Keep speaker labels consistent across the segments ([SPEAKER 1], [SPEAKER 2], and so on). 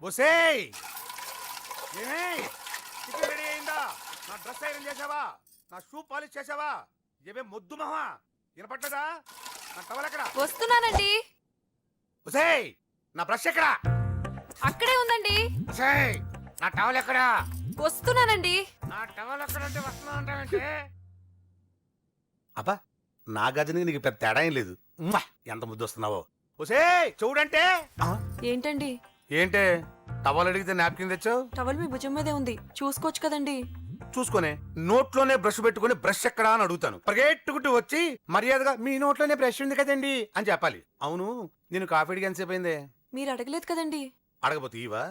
[SPEAKER 1] ఒసేయ్ ఏమే tiffin ready అయిందా? నా డ్రెస్ ఐరన్ చేసావా? నా షూ పాలిష్ చేసావా? ఏమే మొద్దు మహా వినపట్లేదా? నా టవల్ ఎక్కడ?
[SPEAKER 2] వస్తున్నానండి.
[SPEAKER 1] ఒసేయ్ నా బ్రష్ ఎక్కడ?
[SPEAKER 2] అక్కడే ఉందండి.
[SPEAKER 1] ఒసేయ్ నా టవల్ ఎక్కడ?
[SPEAKER 2] వస్తున్నానండి.
[SPEAKER 1] నా టవల్ ఎక్కడంటే వస్తున్నా అంటావంటే? అబ్బా నా గజనికి నీకు పెద్ద తేడా ఏం లేదు. ఉమ్మా, ఎంత ముద్దు వస్తున్నావో. ఒసేయ్ చూడంటే.
[SPEAKER 2] ఏంటండి?
[SPEAKER 1] ఏంటే టవల్ అడిగితే నాప్కిన్ తెచ్చావు?
[SPEAKER 2] టవల్ మీ భుజం మీదే ఉంది, చూసుకోవచ్చు కదండి.
[SPEAKER 1] చూసుకొని నోట్లోనే బ్రష్ పెట్టుకుని బ్రష్ ఎక్కడా అని అడుగుతాను. పరిగెట్టుకుంటూ వచ్చి మర్యాదగా మీ నోట్లోనే బ్రష్ ఉంది కదండి అని చెప్పాలి. అవును నేను కాఫీ అడిగి ఎంతసేపు అయిందే?
[SPEAKER 2] మీరు అడగలేదు కదండి.
[SPEAKER 1] అడగపోతే ఇవా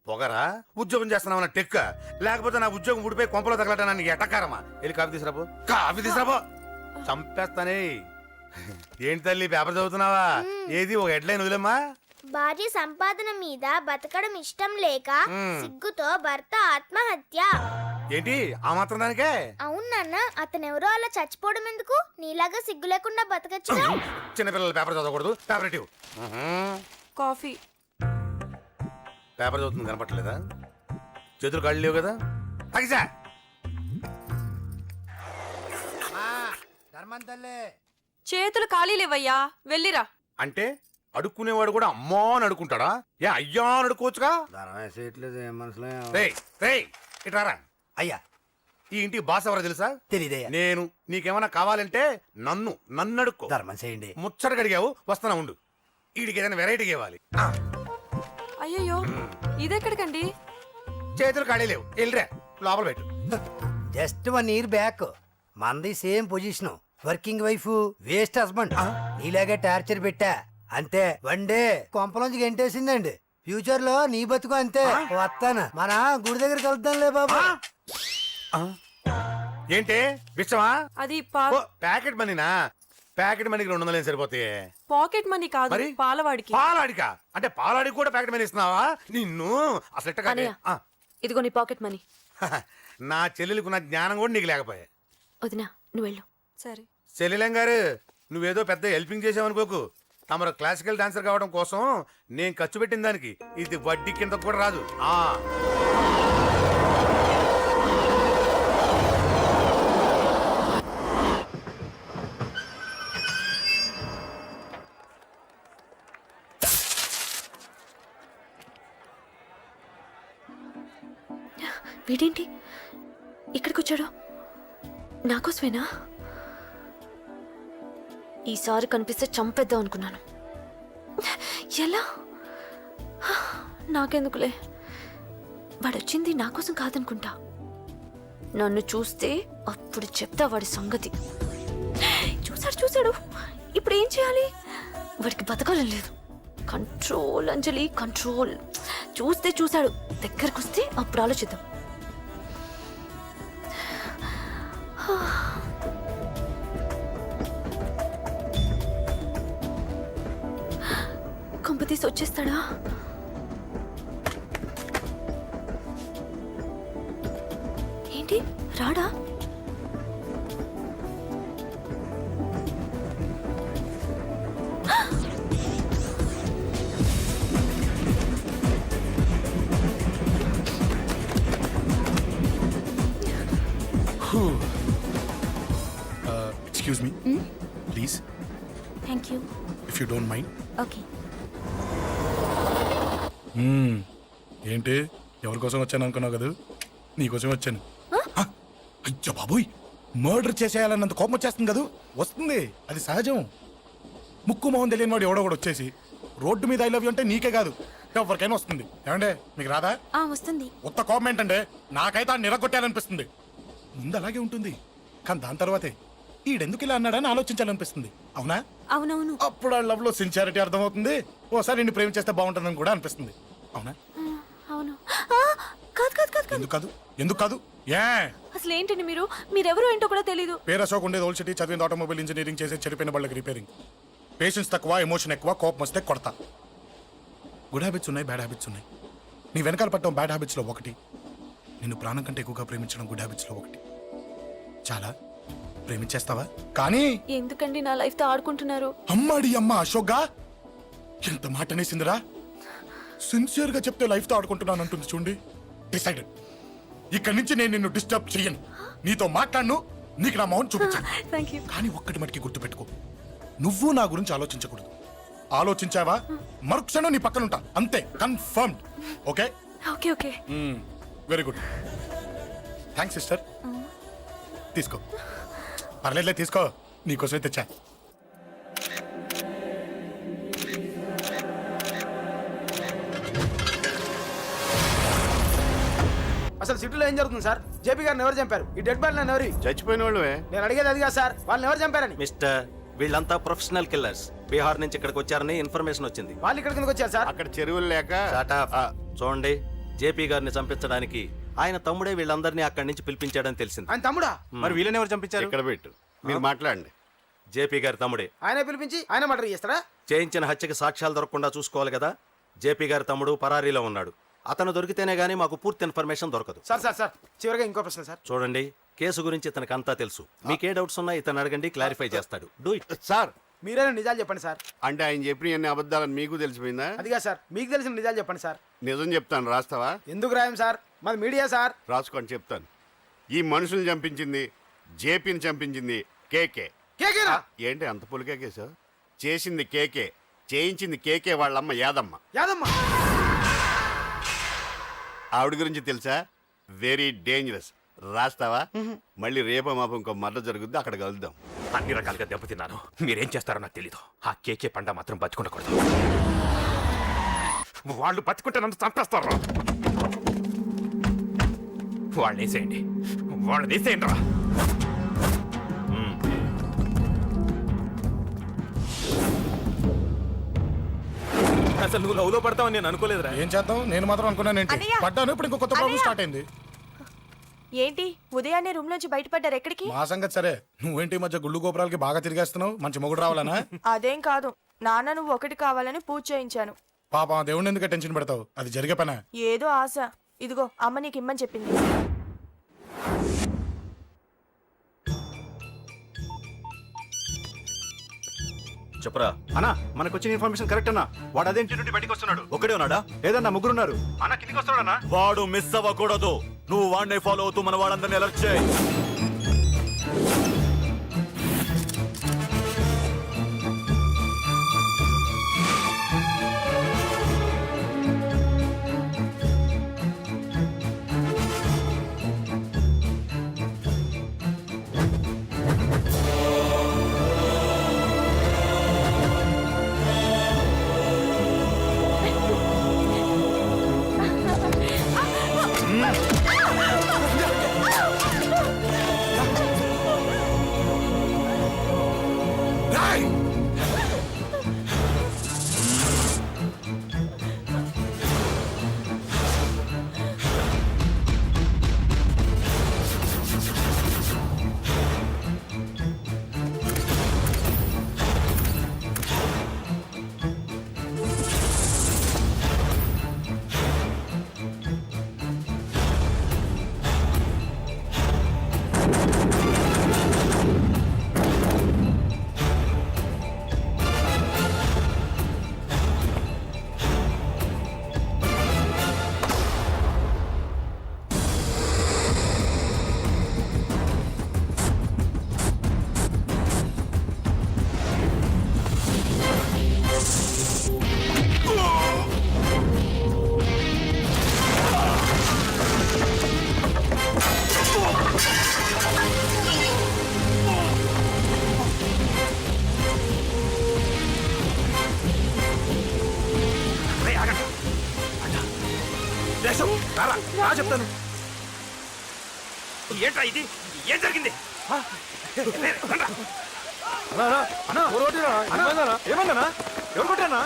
[SPEAKER 1] పొగరా? ఉద్యోగం చేస్తున్నావు నా టెక్క, లేకపోతే నా ఉద్యోగం ఊడిపోయి కొంపలో తగలటా నీకు ఎటకారమా? వెళ్ళి కాఫీ తీసుకురాబో. కాఫీ తీసుకురాబో. చంపేస్తానే. ఏంటి తల్లి పేపర్ చదువుతున్నావా? ఏది ఒక హెడ్లైన్ వదిలేమ్మా.
[SPEAKER 3] భార్య సంపాదన మీద బతకడం ఇష్టం లేక సిగ్గుతో భర్త ఆత్మహత్య.
[SPEAKER 1] ఏంటి ఆ మాత్రం దానికే?
[SPEAKER 3] అవును నాన్న, అతనెవరో అలా చచ్చిపోవడం ఎందుకు? నీలాగా సిగ్గు లేకుండా బతకచ్చు.
[SPEAKER 1] చిన్నపిల్లలు పేపర్ చదవకూడదు. పేపర్ ఇవ్వు.
[SPEAKER 2] కాఫీ.
[SPEAKER 1] పేపర్ చదువుతుంది కనపట్లేదా? చేతులు కాళ్ళు లేవు కదా? తగ్గిసా
[SPEAKER 2] చేతులు ఖాళీ లేవయ్యా, వెళ్ళిరా.
[SPEAKER 1] అంటే అడుక్కునేవాడు కూడా అమ్మా అని అడుకుంటాడా? ఏ అయ్యా అని అడుకోవచ్చుగా? ఇట్రారా.
[SPEAKER 4] అయ్యా
[SPEAKER 1] ఈ ఇంటికి బాస్ ఎవరో తెలుసా?
[SPEAKER 4] తెలీదయ్యా.
[SPEAKER 1] నేను. నీకేమైనా కావాలంటే నన్ను అడుక్కో.
[SPEAKER 4] ధర్మం చేయండి.
[SPEAKER 1] ముచ్చటగా అడిగావు, వస్తానా ఉండు. వీడికి ఏదైనా వెరైటీగా ఇవ్వాలి.
[SPEAKER 2] అయ్యయ్యో, ఇదెక్కడికండి?
[SPEAKER 1] చేతులు ఖాళీ లేవు, వెళ్ళిరా లోపల పెట్టు.
[SPEAKER 4] జస్ట్ 1 year బ్యాక్ మంది same position. Working wife, waste husband. నీలాగే టార్చర్ పెట్టా అంతే. 1 day కొంపలోంచి గెంటేసిందండి. ఫ్యూచర్ లో నీ బతుకు అంతే. వస్తాను, మన గుడి దగ్గర కలుద్దాంలే బాబా.
[SPEAKER 1] ఏంటి విషమా?
[SPEAKER 2] అది
[SPEAKER 1] ప్యాకెట్ మనీనా? ప్యాకెట్ మనీకి 200 సరిపోతాయి.
[SPEAKER 2] పాకెట్ మనీ కాదు,
[SPEAKER 1] మరి?
[SPEAKER 2] పాలవాడికి.
[SPEAKER 1] పాలాడికా? అంటే పాలాడికి కూడా ప్యాకెట్ మనీ ఇస్తున్నావా? నిన్ను అసలు ఎట్ట కాదే.
[SPEAKER 2] ఇదిగో నీ పాకెట్ మనీ.
[SPEAKER 1] నా చెల్లెలకు నా జ్ఞానం కూడా నీకు లేకపోయా.
[SPEAKER 2] వదినా నువ్వు వెళ్ళు. సరే.
[SPEAKER 1] సెలిలం గారు నువ్వేదో పెద్ద హెల్పింగ్ చేసావనుకోకు. తమరు క్లాసికల్ డాన్సర్ కావడం కోసం నేను ఖర్చు పెట్టిన దానికి ఇది వడ్డీ కింద కూడా రాదు.
[SPEAKER 2] వీడేంటి ఇక్కడికి వచ్చాడు? నాకోసమేనా? ఈసారి కనిపిస్తే చంపేద్దాం అనుకున్నాను. ఎలా? నాకెందుకులే, వాడొచ్చింది నా కోసం కాదనుకుంటా. నన్ను చూస్తే అప్పుడు చెప్తా వాడి సంగతి. చూశాడు. ఇప్పుడు ఏం చేయాలి? వాడికి బతకాలని లేదు. కంట్రోల్ అంజలి, కంట్రోల్. చూశాడు, దగ్గరకు వస్తే అప్పుడు ఆలోచిద్దాం. కంపతీసి వచ్చేస్తాడా? ఏంటి రాడా?
[SPEAKER 5] Excuse me, please.
[SPEAKER 2] Thank you.
[SPEAKER 5] If you don't mind.
[SPEAKER 2] Okay.
[SPEAKER 5] ఏంటి ఎవరి కోసం వచ్చాను అనుకున్నావు కదా? నీకోసం వచ్చాను. అయ్యో బాబోయ్, మర్డర్ చేసేయాలన్నంత కోపం వచ్చేస్తుంది కదా? వస్తుంది, అది సహజం. ముక్కు మొహం తెలియని వాడు ఎవడో కూడా వచ్చేసి రోడ్డు మీద ఐ లవ్ యూ అంటే నీకే కాదు ఎవరికైనా వస్తుంది. ఏమండే మీకు రాదా?
[SPEAKER 2] వస్తుంది.
[SPEAKER 5] ఉత్త కోపం ఏంటంటే నాకైతే నిరగొట్టాలనిపిస్తుంది. ముందు అలాగే ఉంటుంది, కానీ దాని తర్వాతే ఈడెందుకు ఇలా అన్నాడని ఆలోచించాలనిపిస్తుంది. అవునా?
[SPEAKER 2] అవునవును.
[SPEAKER 5] అప్పుడు ఆ లవ్ లో సిన్సియారిటీ అర్థమవుతుంది. ఓసారి నిన్ను ప్రేమించేస్తే బాగుంటుందని కూడా అనిపిస్తుంది. అవునా?
[SPEAKER 2] అవును.
[SPEAKER 5] ఎందుకు కాదు? ఏ
[SPEAKER 2] అసలు ఏంటండి మీరెవరు ఏంటో కూడా తెలీదు.
[SPEAKER 5] పేరు అశోక్, ఉండేది ఓల్డ్ సిటీ, చదివింది ఆటోమొబైల్ ఇంజనీరింగ్, చేసే చెడిపోయిన వాళ్ళకి రిపేరింగ్. పేషెన్స్ తక్కువ, ఎమోషన్ ఎక్కువ, కోపం వస్తే కొడతా. గుడ్ హ్యాబిట్స్ ఉన్నాయి, బ్యాడ్ హ్యాబిట్స్ ఉన్నాయి. నీ వెనకాల పట్టడం బ్యాడ్ హ్యాబిట్స్ లో ఒకటి, నిన్ను ప్రాణం కంటే ఎక్కువగా ప్రేమించడం గుడ్ హ్యాబిట్స్ లో ఒకటి. చాలా ప్రేమించేస్తావా? కానీ
[SPEAKER 2] ఎందుకండి నా లైఫ్ తో ఆడుకుంటున్నారు?
[SPEAKER 5] అమ్మాడి అమ్మ అశోక్గా ఎంత మాట అనేసిందిరా. సిన్సియర్ గా చెప్తే లైఫ్ తో ఆడుకుంటున్నాను అంటుంది చూడండి. డిసైడెడ్. ఇక్కడి నుంచి నేను నిన్ను డిస్టర్బ్ చెయ్యను. నీతో మాట్లాడను, నీకు నా మౌన్ చూపించాను.
[SPEAKER 2] Thank you.
[SPEAKER 5] కానీ ఒక్కటి మటుకి గుర్తుపెట్టుకో, నువ్వు నా గురించి ఆలోచించకూడదు. ఆలోచించావా మరుక్షణం నీ పక్కన ఉంటా. అంతే, confirmed. Okay
[SPEAKER 2] okay okay.
[SPEAKER 5] Very good. Thanks sister. తీసుకో. పర్లేదులే, తీసుకో. నీకోసమే తెచ్చా.
[SPEAKER 6] అసలు సిటీలో ఏం జరుగుతుంది సార్? జేపీ గారిని ఎవరు చంపారు? ఈ డెడ్ బాడీ ఎవరు?
[SPEAKER 1] చచ్చిపోయిన వాళ్ళే.
[SPEAKER 6] నేను అడిగేది అది కాదు సార్, వాళ్ళని ఎవరు చంపారని.
[SPEAKER 7] మిస్టర్, వీళ్ళంతా ప్రొఫెషనల్ కిల్లర్స్. బీహార్ నుంచి ఇక్కడికి వచ్చారని ఇన్ఫర్మేషన్ వచ్చింది.
[SPEAKER 6] వాళ్ళు ఇక్కడ కిందకి వచ్చారు సార్.
[SPEAKER 1] అక్కడ చెరువులు లేక
[SPEAKER 7] Shut up. చూడండి, జేపీ గారిని చంపించడానికి ఆయన తమ్ముడే వీళ్ళందరినీ అక్కడి నుంచి పిలిపించాడని తెలిసింది.
[SPEAKER 6] ఆయన తమ్ముడా?
[SPEAKER 7] మరి వీళ్ళని ఎవరు చంపించారు?
[SPEAKER 1] ఇక్కడ పెట్టు, మీరు మాట్లాడండి.
[SPEAKER 7] జేపీ గారి తమ్ముడే.
[SPEAKER 6] ఆయనే పిలిపించి ఆయన మర్డర్ చేస్తారా?
[SPEAKER 7] చేయించిన హత్యకి సాక్ష్యాలు దొరకకుండా చూసుకోవాలి కదా. జేపీ గారి తమ్ముడు పరారీలో ఉన్నాడు. అతను దొరికితేనే గానీ మాకు పూర్తి ఇన్ఫర్మేషన్ దొరకదు.
[SPEAKER 6] సార్ సార్ సార్ చివరిగా ఇంకో ప్రశ్న సార్.
[SPEAKER 7] చూడండి, కేసు గురించి ఇతనికి అంతా తెలుసు. మీకే డౌట్స్ ఉన్నా ఇతను అడగండి, క్లారిఫై చేస్తాడు. Do it.
[SPEAKER 1] సార్,
[SPEAKER 6] మీరైనా నిజాలు చెప్పండి సార్.
[SPEAKER 1] అంటే ఆయన చెప్పిన అన్ని అబద్ధాలని మీకు తెలిసిపోయిందా?
[SPEAKER 6] అదిగా సార్, మీకు తెలిసిన నిజాలు చెప్పండి సార్.
[SPEAKER 1] నిజం చెప్తాను, రాస్తావా?
[SPEAKER 6] ఎందుకు రాయం సార్, మాది మీడియా సార్.
[SPEAKER 1] రాసుకోండి, చెప్తాను. ఈ మనుషుల్ని చంపించింది, జేపీని చంపించింది కేకే.
[SPEAKER 6] కేకేనా?
[SPEAKER 1] ఏంటి అంత పులికేకేసా? చేసింది కేకే, చేయించింది కేకే వాళ్ళమ్మ యాదమ్మ.
[SPEAKER 6] యాదమ్మ?
[SPEAKER 1] ఆవిడ గురించి తెలుసా? Very dangerous. రాస్తావా? మళ్ళీ రేపో మాపం ఇంకో మర్ర జరుగుద్ది, అక్కడ కలుద్దాం.
[SPEAKER 8] అన్ని రకాలుగా దెబ్బతిన్నాను. మీరేం చేస్తారో నాకు తెలీదు. ఆ కేకే పండ మాత్రం బతుకుండకూడదు. వాళ్ళు బతుకుంటే నన్ను చంపేస్తారు. వాళ్ళని వేసేయండి, వాళ్ళని వేసేయండి రా. అసలు నువ్వు లవ్లో పడతావని నేను అనుకోలేదురా.
[SPEAKER 5] ఏం చేద్దాం, నేను మాత్రం అనుకున్నాను ఏంటి,
[SPEAKER 2] అన్నయ్య!
[SPEAKER 5] పడ్డాను. ఇప్పుడు ఇంకో కొత్త ప్రాబ్లం
[SPEAKER 2] అన్నయ్య!
[SPEAKER 5] స్టార్ట్ అయింది.
[SPEAKER 2] ఏంటి ఉదయాన్నే రూమ్ నుంచి బయటపడ్డారు? ఎక్కడికి?
[SPEAKER 5] మా సంగతి సరే, నువ్వేంటి ఈ మధ్య గుళ్ళు గోపురాలకి బాగా తిరిగేస్తున్నావు? మంచి మొగుడు రావాలనా?
[SPEAKER 2] అదేం కాదు నాన్న, నువ్వు ఒకటి కావాలని పూజ చేయించాను.
[SPEAKER 5] పాపం ఆ దేవుడిని ఎందుకు టెన్షన్ పెడతావు? అది జరిగే పనే.
[SPEAKER 2] ఏదో ఆశ. ఇదిగో అమ్మ నీకు ఇమ్మని చెప్పింది.
[SPEAKER 7] చెప్పరా
[SPEAKER 9] అన్నా, మనకు వచ్చిన ఇన్ఫర్మేషన్ కరెక్ట్ అన్నా. వాడు అదే ఇంటి నుండి బయటకు వస్తున్నాడు.
[SPEAKER 7] ఒకడే ఉన్నాడా?
[SPEAKER 9] లేదన్నా, ముగ్గురున్నారు. అన్న కిందికి వస్తున్నాడన్నా.
[SPEAKER 7] వాడు మిస్ అవ్వకూడదు. నువ్వు వాడిని ఫాలో అవుతూ మన వాళ్ళందరినీ అలర్ట్ చేయి.
[SPEAKER 8] చెప్తాను. ఏంట్రా ఇది? ఏం జరిగింది?
[SPEAKER 9] ఏమన్నా ఎవరు కొట్టానా?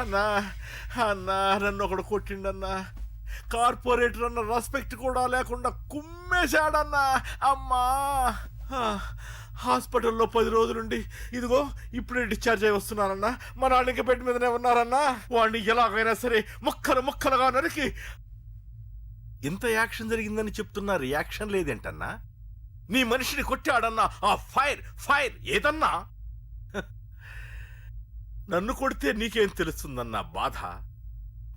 [SPEAKER 10] అన్నా అన్నా, నన్ను ఒకడు కొట్టిండన్నా. కార్పొరేటర్ అన్న రెస్పెక్ట్ కూడా లేకుండా కుమ్మేశాడన్నా. అమ్మా హాస్పిటల్లో 10 రోజులుండి ఇదిగో ఇప్పుడే డిశ్చార్జ్ అయి వస్తున్నానన్నా. మా నాన్న ఇంకా బెడ్ మీదనే ఉన్నారన్నా. వాడిని ఎలాగైనా సరే ముక్కలు ముక్కలుగా నరికి. ఇంత యాక్షన్ జరిగిందని చెప్తున్నా రియాక్షన్ లేదేంటన్నా? నీ మనిషిని కొట్టాడన్నా ఆ ఫైర్ ఫైర్ ఏదన్నా? నన్ను కొడితే నీకేం తెలుస్తుందన్నా బాధ,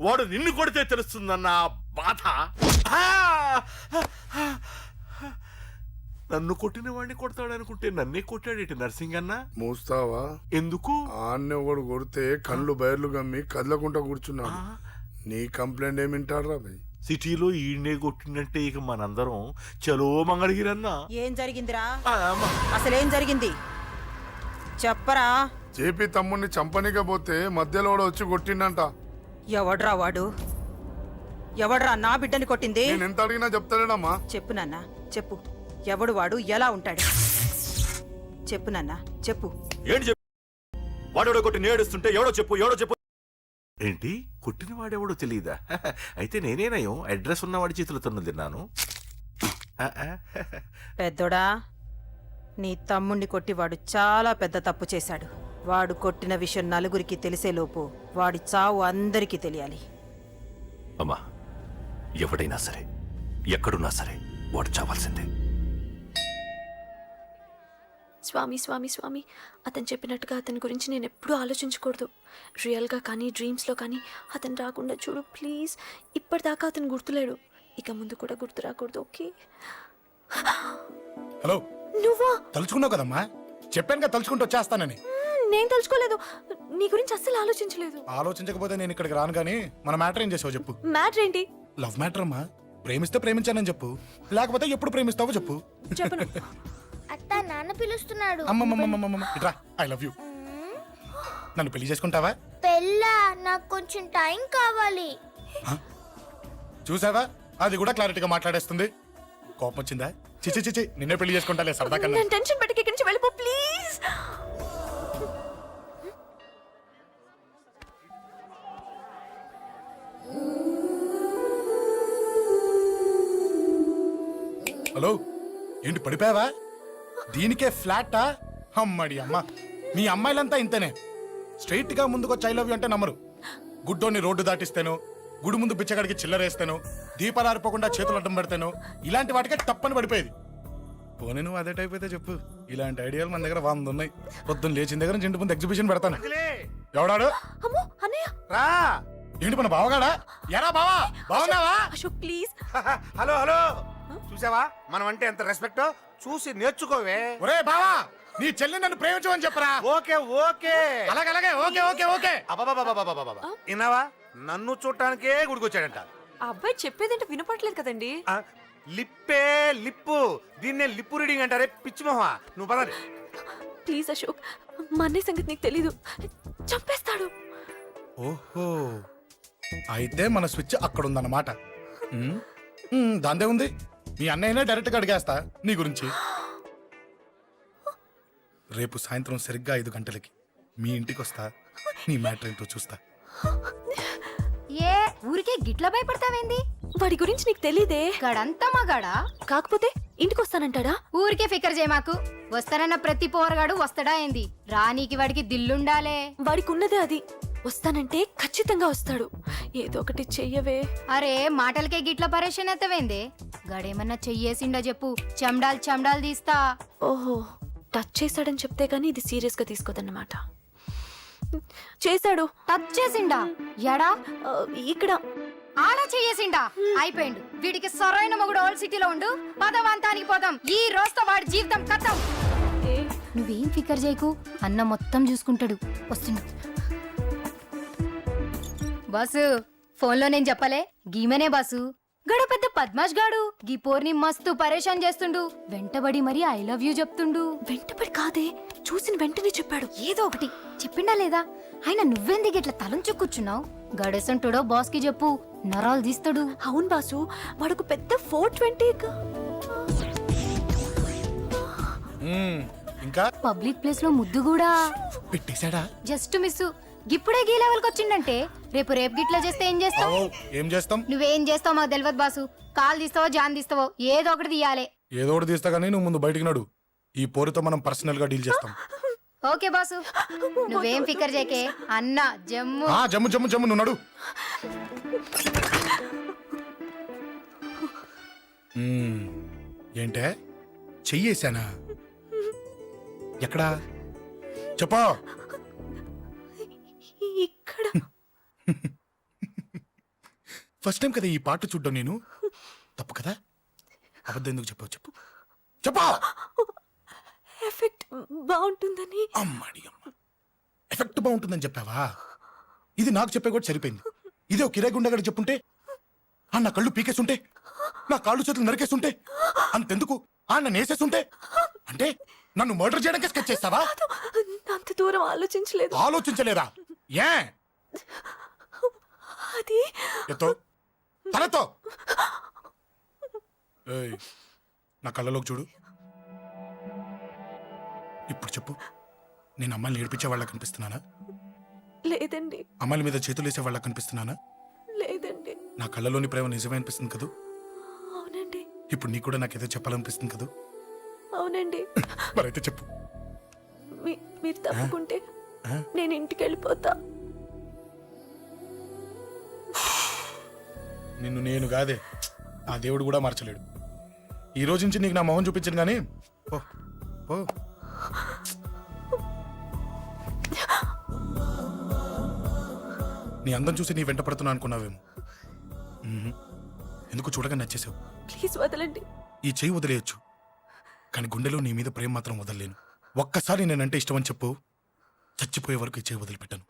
[SPEAKER 10] వాడు నిన్ను కొడితే తెలుస్తుందన్నా బాధ. నన్ను కొట్టిన వాడిని కొడతాడనుకుంటే నన్నే కొట్టాడేటి నర్సింగ్ అన్న.
[SPEAKER 11] మూస్తావా?
[SPEAKER 10] ఎందుకు?
[SPEAKER 11] ఆన్నే ఒకడు కొడితే కళ్ళు బయర్లు గమ్మి కదలకుండా కూర్చున్నాడు. నీ కంప్లైంట్ ఏమింటారా భయ్?
[SPEAKER 10] సిటీలో ఈయనే కొట్టిందంటే ఇక మనందరం చలో మంగళగిరన్నా.
[SPEAKER 12] ఏం జరిగిందిరా? అసలేం జరిగింది చెప్పరా?
[SPEAKER 11] జేపీ తమ్ముడిని చంపనికపోతే మధ్యలో వాడు వచ్చి కొట్టిండంట.
[SPEAKER 12] ఎవడ్రా వాడు? ఎవడ్రా నా బిడ్డని కొట్టింది?
[SPEAKER 11] నేను ఎంత అడిగినా చెప్తాడమ్మా.
[SPEAKER 12] చెప్పు నాన్న చెప్పు. ఎవడు వాడు? ఎలా ఉంటాడు? చెప్పు నాన్న చెప్పు.
[SPEAKER 7] ఏంటి చెప్పు? వాడెవడో కొట్టి నేడుస్తుంటే ఎవడో చెప్పు, ఎవడో చెప్పు.
[SPEAKER 10] ఏంటి కొట్టిన వాడెవడో తెలియదా? అయితే నేనేనయం అడ్రస్ ఉన్నవాడి చేతులతో తిన్నాను.
[SPEAKER 12] పెద్దోడా, నీ తమ్ముణ్ణి కొట్టి వాడు చాలా పెద్ద తప్పు చేశాడు. వాడు కొట్టిన విషయం నలుగురికి తెలిసేలోపు వాడి చావు అందరికీ తెలియాలి.
[SPEAKER 8] అమ్మా, ఎవడైనా సరే ఎక్కడున్నా సరే వాడు చావాల్సిందే.
[SPEAKER 2] స్వామి స్వామి స్వామి, అతను చెప్పినట్టుగా అతని గురించి నేను ఎప్పుడూ ఆలోచించకూడదు. రియల్గా కానీ డ్రీమ్స్లో కానీ అతను రాకుండా చూడు ప్లీజ్. ఇప్పటిదాకా అతను గుర్తులేడు, ఇక ముందు కూడా గుర్తు రాకూడదు. ఓకే?
[SPEAKER 5] హలో,
[SPEAKER 2] నువ్వా?
[SPEAKER 5] తలుచుకున్నావు కదమ్మా, చెప్పాను కదా తలుచుకుంటూ వచ్చేస్తానని.
[SPEAKER 2] నేను తలుచుకోలేదు, నీ గురించి అస్సలు ఆలోచించలేదు.
[SPEAKER 5] ఆలోచించకపోతే నేను ఇక్కడికి రాను. కానీ మన మ్యాటర్ ఏం చేసావు చెప్పు.
[SPEAKER 2] మ్యాటర్ ఏంటి?
[SPEAKER 5] లవ్ మ్యాటర్ అమ్మా. ప్రేమిస్తే ప్రేమించానని చెప్పు, లేకపోతే ఎప్పుడు ప్రేమిస్తావో చెప్పు.
[SPEAKER 2] చెప్పను.
[SPEAKER 3] అత్త నాన్న పిలుస్తున్నాడు.
[SPEAKER 5] అమ్మమ్మమ్మమ్మమ్మ ఇట్రా, ఐ లవ్ యూ. నన్ను పెళ్లి చేసుకుంటావా?
[SPEAKER 3] పెళ్ళా? నాకు కొంచెం టైం కావాలి.
[SPEAKER 5] చూసావా, అది కూడా క్లారిటీగా మాట్లాడేస్తుంది. కోపం వచ్చిందా? చిచి చిచి, నిన్నే పెళ్లి చేసుకుంటాలే సరదా కన్నా.
[SPEAKER 2] నేను టెన్షన్ పెట్టి ఇక్కడి నుంచి వెళ్ళిపో ప్లీజ్.
[SPEAKER 5] హలో, ఏంటి పడిపోయావా? దీనికే ఫ్లాటా? అమ్మడి అమ్మ, మీ అమ్మాయిలంతా ఇంతనే. స్ట్రైట్ గా ముందుకొచ్చి ఐ లవ్ యూ అంటే నమ్మరు. గుడ్డోని రోడ్డు దాటిస్తాను, గుడి ముందు బిచ్చగాడికి చిల్లరేస్తాను, దీపాలు ఆరిపోకుండా చేతులు అడ్డం పెడతాను, ఇలాంటి వాటికే తప్పని పడిపోయేది. పోనీ నువ్వు అదే టైప్ అయితే చెప్పు. ఇలాంటి ఐడియాలు మన దగ్గర 100 ఉన్నాయి. పొద్దున్న లేచిన దగ్గర నుంచి ఇంటి ముందు ఎగ్జిబిషన్ పెడతాను. ఎవడాడు?
[SPEAKER 2] అమ్మో అన్నయ్య.
[SPEAKER 1] రా.
[SPEAKER 5] ఏంటి మన బావగాడా? ఎరా బావా, బావున్నావా?
[SPEAKER 2] అశోక్ ప్లీజ్.
[SPEAKER 1] హలో హలో, చూసావా మనం అంటే ఎంత రెస్పెక్ట్? చూసి నేర్చుకోవే.
[SPEAKER 5] ఒరే బావా, నీ చెల్లి నన్ను ప్రేమించమని చెప్పరా.
[SPEAKER 1] ఓకే ఓకే,
[SPEAKER 5] అలాగే ఓకే ఓకే ఓకే.
[SPEAKER 1] అబాబాబాబాబాబాబా, విన్నావా? నన్ను చూడటానికే గుడికొచ్చాడంట.
[SPEAKER 2] ఆ అబ్బాయి చెప్పేదంటే వినపడలేదు కదండి.
[SPEAKER 1] లిప్పే లిప్పు, దీన్నే లిప్పు రీడింగ్ అంటారే పిచ్చి మొహ. నువ్వు పదండి
[SPEAKER 2] ప్లీజ్ అశోక్, మా అన్నయ్య సంగతి నీకు తెలీదు, చంపేస్తాడు.
[SPEAKER 5] ఓహో, అయితే మన స్విచ్ అక్కడ ఉందన్నమాట. దాందే ఉంది. మీ అన్నయ్యనే డైరెక్ట్ గా అడిగేస్తా నీ గురించి. రేపు సాయంత్రం సరిగ్గా 5 గంటలకి మీ ఇంటికి వస్తా. నీ మ్యాటర్ ఏంటో చూస్తా.
[SPEAKER 3] ఏ ఊరికే గిట్ల భయపడతావేంది?
[SPEAKER 2] వాడి గురించి నీకు తెలీదే.
[SPEAKER 3] గడంతా మగాడా?
[SPEAKER 2] కాకపోతే ఇంటికి వస్తానంటాడా?
[SPEAKER 3] ఊరికే ఫికర్ చేయమాకు. వస్తానన్న ప్రతి పోరగాడు వస్తాడా ఏంది? రానీకి వాడికి దిల్లుండాలే.
[SPEAKER 2] వాడికి ఉన్నదే అది. వస్తానంటే ఖచ్చితంగా వస్తాడు. ఏదో ఒకటి చెయ్యవే.
[SPEAKER 3] అరే మాటలకే గిట్ల పరేషన్ ఎత్తవేంది? గడేమన్నా చెయ్యేసిండా చెప్పు, చెమ్డాల్ తీస్తా.
[SPEAKER 2] ఓహో, టచ్ చేశాడని చెప్తే గానీ ఇది సీరియస్ గా తీసుకోదన్నమాట. చేశాడు.
[SPEAKER 3] టచ్ చేసిండా? ఎడా?
[SPEAKER 2] ఇక్కడ.
[SPEAKER 3] ఆడ చెయ్యేసిండా? అయిపోయిండు. వీడికి సరైన మొగుడు ఓల్డ్ సిటీలో ఉండు. పదవంతానికి పోదాం. ఈ రోజుతో వాడి జీవితం కథం. నువ్వేం ఫికర్ చేయకు, అన్న మొత్తం చూసుకుంటాడు. వస్తుండు. బాసు, ఫోన్లో నేను చెప్పలే, గీమనే బాసు. గడ పెద్ద పద్మాష్ గాడు గీ పోర్ని మస్తు పరేషాన్ చేస్తుండు. వెంటబడి మరి ఐ లవ్ యూ చెప్తుండు.
[SPEAKER 2] వెంటబడి కాదే, చూసిన వెంటనే చెప్పాడు.
[SPEAKER 3] ఏదో ఒకటి చెప్పిండా లేదా? ఆయన నువ్వెందుకు ఇట్లా తలంచు కూర్చున్నావు? గడేసంటుడో బాస్ కి చెప్పు, నరాలు తీస్తాడు.
[SPEAKER 2] అవును బాసు, వాడొక పెద్ద 420.
[SPEAKER 5] ఇంకా
[SPEAKER 3] పబ్లిక్ ప్లేస్ లో ముద్దు కూడా
[SPEAKER 5] పెట్టేశాడా?
[SPEAKER 3] Just miss. గిప్పుడే గీ లెవెల్కి వచ్చిండంటే రేపు గిట్లా చేస్తే ఏం చేస్తావు?
[SPEAKER 5] ఏం చేస్తాం?
[SPEAKER 3] నువ్వేం చేస్తావు మాకు తెలియదు బాసు. కాల్ తీస్తావో జాన్ తీస్తావో ఏదో ఒకటి తీయాలి.
[SPEAKER 5] ఏదో ఒకటి తీస్తా కానీ నువ్వు ముందు బయటికి నడు. ఈ పోరుతో మనం పర్సనల్ గా డీల్ చేస్తాం.
[SPEAKER 3] ఓకే బాసు నువ్వేం ఫికర్ చేయకే అన్న జమ్ము
[SPEAKER 5] ఆ, జమ్ము జమ్ము జమ్ము నువ్వు నడు. ఏంటే చెయ్యేశానా? ఎక్కడా చెప్పా?
[SPEAKER 2] ఇక్కడ
[SPEAKER 5] ఫస్ట్ టైం కదా ఈ పాట చూడ్డం నేను. తప్పు కదా? అబద్ధం ఎందుకు చెప్పావు చెప్పు చెప్పా.
[SPEAKER 2] ఎఫెక్ట్ బాగుంటుందని.
[SPEAKER 5] అమ్మాడి అమ్మ, ఎఫెక్ట్ బాగుంటుందని చెప్పావా? ఇది నాకు చెప్పే కూడా సరిపోయింది. ఇదే కిరాయి గుండెగాడు చెప్పుంటే, ఆ నా కళ్ళు పీకేసుంటే, నా కాళ్ళు చేతులు నరికేస్తుంటే, అంతెందుకు ఆ నన్ను వేసేస్తుంటే, అంటే నన్ను మర్డర్ చేయడానికి స్కెచ్ చేస్తావా?
[SPEAKER 2] అంత దూరం ఆలోచించలేదు.
[SPEAKER 5] ఆలోచించలేరా? ఏ
[SPEAKER 2] అది
[SPEAKER 5] ఎత్తో తలతో. ఏయ్, నా కళ్ళలోకి చూడు. ఇప్పుడు చెప్పు, నేను అమ్మాయిని ఏడిపించే వాళ్ళ కనిపిస్తున్నానా?
[SPEAKER 2] లేదండి.
[SPEAKER 5] అమ్మాయిల మీద చేతులు వేసే వాళ్ళ కనిపిస్తున్నానా?
[SPEAKER 2] లేదండి.
[SPEAKER 5] నా కళ్ళలోని ప్రేమ నిజమే అనిపిస్తుంది కదూ?
[SPEAKER 2] అవునండి.
[SPEAKER 5] ఇప్పుడు నీకు కూడా నాకేదో చెప్పాలనిపిస్తుంది కదూ?
[SPEAKER 2] అవునండి.
[SPEAKER 5] మరైతే చెప్పు.
[SPEAKER 2] మీరు తప్పుకుంటే
[SPEAKER 5] ఆ?
[SPEAKER 2] నేను ఇంటికి వెళ్ళిపోతా.
[SPEAKER 5] నిన్ను నేను కాదే, ఆ దేవుడు కూడా మార్చలేడు. ఈ రోజు నుంచి నీకు నా మొహం చూపించను కానీ ఓ ఓ. నీ అందం చూసి నీ వెంట పడుతున్నా అనుకున్నావేమో. ఎందుకు చూడగా నచ్చేసావు.
[SPEAKER 2] ప్లీజ్ వదలండి.
[SPEAKER 5] ఈ చెయ్యి వదిలేయచ్చు, కానీ గుండెలో నీ మీద ప్రేమ మాత్రం వదలలేను. ఒక్కసారి నేనంటే ఇష్టమని చెప్పు, చచ్చిపోయే వరకు ఈ చెయ్యి వదిలిపెట్టాను.